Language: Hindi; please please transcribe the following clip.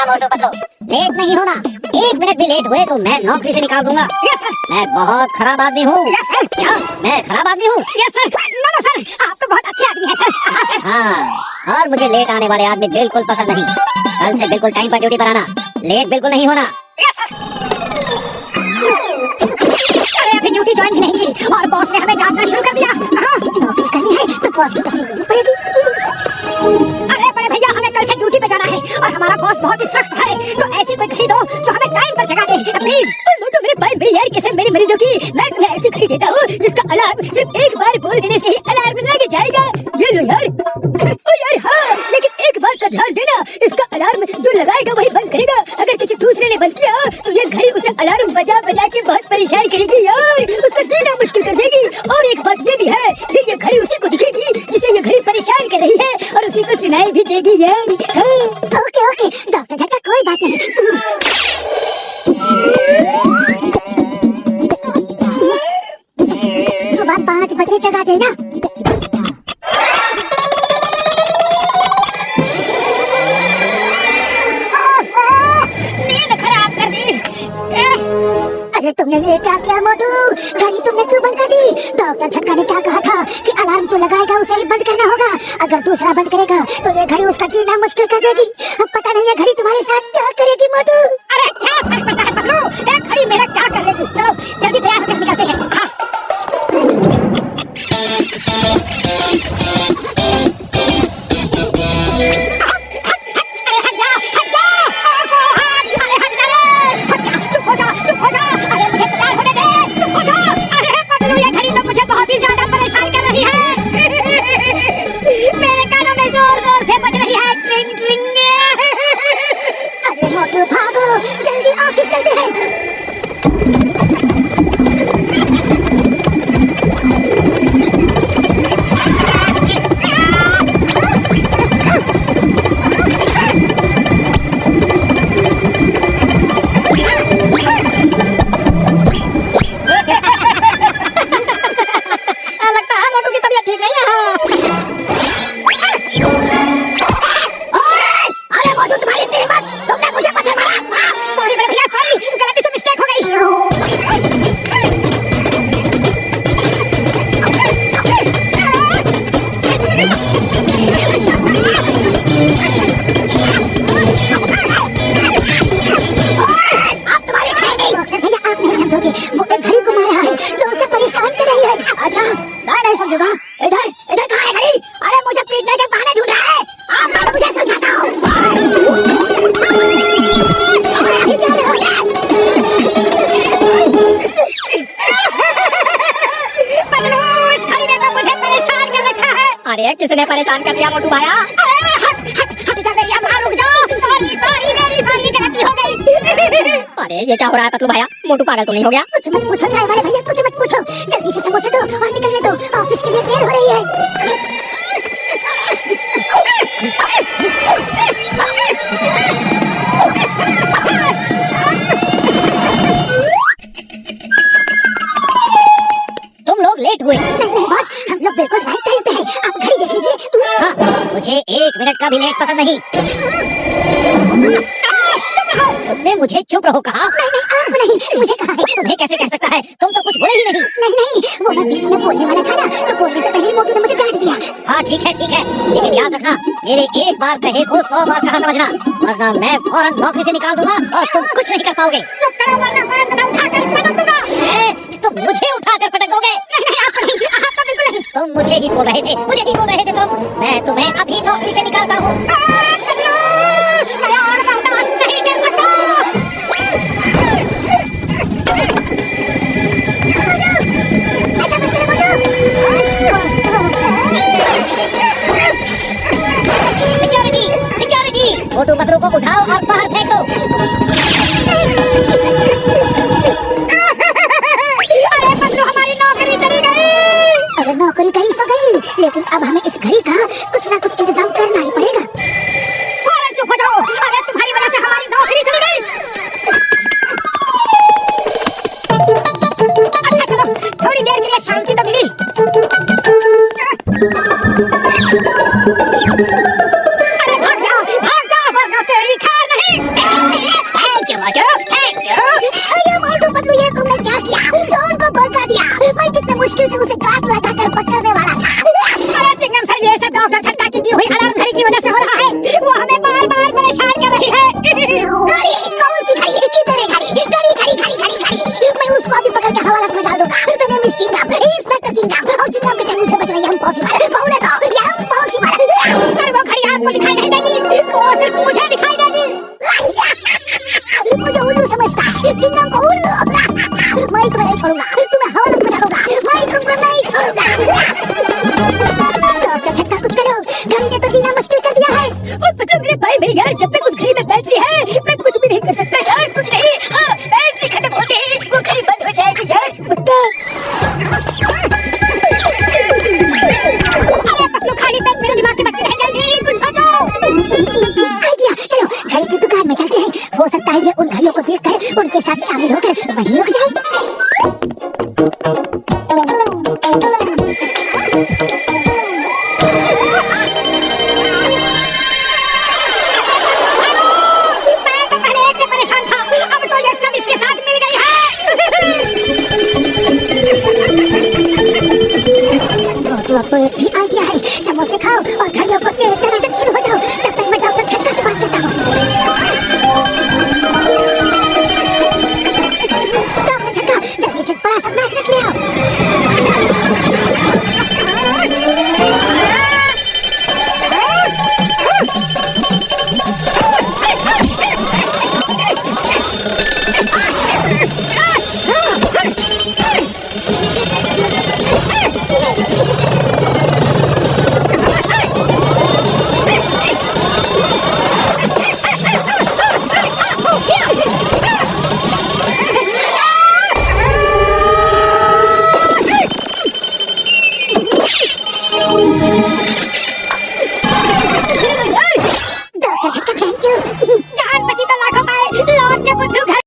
मोटू पतलू, लेट नहीं होना। 1 मिनट भी लेट हुए तो मैं नौकरी से निकाल दूंगा। Yes sir. मैं बहुत खराब आदमी हूँ। Yes sir. क्या मैं खराब आदमी हूँ? Yes sir. नो सर, आप तो बहुत अच्छे आदमी हैं सर। हाँ सर। हाँ, और मुझे लेट आने वाले आदमी बिल्कुल पसंद नहीं। कल से बिल्कुल टाइम पर ड्यूटी पर आना, लेट बिल्कुल नहीं होना। Yes sir. अरे अभी ड्यूटी ज्वाइन भी नहीं की और बॉस ने हमें डांटना शुरू कर दिया। नौकरी करनी है तो बॉस की तस्वीर नहीं पड़ेगी। अरे बड़े भैया, हमें कल से ड्यूटी पे जाना है और हमारा बॉस बहुत ही सख्त है, तो ऐसी कोई घड़ी दो जो हमें टाइम पर जगा दे प्लीज। तो मेरे भाई मेरी यार कैसे मेरे मरीजों की मैं तुम्हें ऐसी घड़ी देता हूँ जिसका अलार्म सिर्फ एक बार बोल देने से ही अलार्म लग जाएगा। ये लो यार। ओ यार हाँ, लेकिन एक बात का ध्यान देना, इसका अलार्म जो लगाएगा वही बंद करेगा। अगर किसी दूसरे ने बंद किया तो ये घड़ी उसे अलार्म बजा बजा के बहुत परेशान करेगी यार, उसका जीना मुश्किल कर देगी। और एक बात ये भी है, फिर ये घड़ी उसी को दिखेगी जिसे ये घड़ी परेशान कर रही है और उसी को सुनाई भी देगी यार। ओके ओके डॉक्टर झटका, कोई बात नहीं। सुबह 5 बजे जगा देना। नींद खराब कर दी। अरे तुमने ये क्या किया मोटू? घड़ी तुमने क्यों बंद कर दी? डॉक्टर झटका ने क्या कहा था कि अलार्म जो लगाएगा उसे ही बंद करना होगा। अगर दूसरा बंद करेगा तो ये घड़ी उसका जीना मुश्किल कर देगी। अब पता नहीं ये घड़ी तुम्हारे साथ क्या करेगी मोटू। अरे क्या फर्क पड़ता है पतलू, एक घड़ी मेरा क्या कर लेगी। चलो जल्दी तैयार होकर निकलते हैं। हाँ। मोटू भागो, जल्दी ऑफिस चलते हैं। लगता है मोटू की तबीयत ठीक नहीं है। अरे मोटू तुम्हारी हिम्मत, तुमने मुझे पत्थर मारा। सॉरी मेरे भैया, सॉरी, गलती से मिस्टेक हो गई। आप तुम्हारे खैर नहीं। भैया आप नहीं समझोगे, वो एक घड़ी को मारा है जो उसे परेशान कर रही है। अच्छा मैं नहीं समझूंगा। इधर इधर कहाँ है घड़ी? अरे मुझे पीटने के बहाने ढूंढ रहा है। आप मैं मुझे समझाता हूँ। अरे किसने परेशान कर दिया मोटू भाया? हट जा मेरी अम्मा, रुक जाओ। सॉरी सॉरी, मेरी गलती हो गई। अरे ये क्या हो रहा है पतलू भाया? मोटू पागल तो नहीं हो गया? कुछ मत पूछो चाय वाले भैया, कुछ मत पूछो। जल्दी से समोसे दो और निकलने दो, ऑफिस के लिए देर हो रही है। तुम लोग लेट हुए। नहीं बॉस, हम लोग बिल्कुल राइट टाइम पे हैं। आप घड़ी देख लीजिए। हाँ, मुझे 1 मिनट का भी लेट पसंद नहीं। तुमने मुझे चुप रहो कहा? नहीं आपको नहीं, मुझे कहा है। तुम्हें कैसे कह सकता है? तुम तो कुछ बोले ही नहीं। नहीं, वो मैं बीच में बोलने वाला था ना, तो बोलने से पहले ही मोटू ने मुझे डांट दिया। हाँ ठीक है, लेकिन याद रखना, मेरे एक बार कहे को 100 बार कहा समझना, वरना मैं फौरन नौकरी से निकाल दूंगा और तुम कुछ नहीं कर पाओगे। चुप करो वरना मैं तुम्हें उठाकर पटक दूंगा। तुम मुझे उठाकर पटक दोगे? नहीं आप तो बिल्कुल नहीं। तुम मुझे ही बोल रहे थे तुम। मैं तुम्हें अभी नौकरी से निकालता हूँ। सिक्योरिटी, मोटू पतलू को उठाओ और बाहर फेंक दो। अरे पतलू, हमारी नौकरी चली गई। अरे नौकरी गई सो गई, लेकिन अब हमें इस घड़ी का कुछ ना कुछ इंतजाम करना ही पड़ेगा। फौरन चुप हो जाओ। अरे तुम्हारी वजह से हमारी नौकरी चली गई। अच्छा चलो, थोड़ी देर के लिए शांति तो मिली। अरे भाग जाओ वरना तेरी खैर नहीं। यार जब तक उस घड़ी में बैटरी है मैं कुछ भी नहीं कर सकता यार, कुछ नहीं। हाँ, बैटरी खत्म होते ही वो घड़ी बंद हो जाएगी यार। कुत्ता अरे पतलू, खाली पेट मेरे दिमाग में मत रह, जल्दी कुछ सोचो। आइडिया, चलो घड़ी की दुकान में चलते हैं, हो सकता है ये उन घड़ियों को देखकर उनके साथ शामिल होकर वहीं रुक जाए। तो अब तो एक ही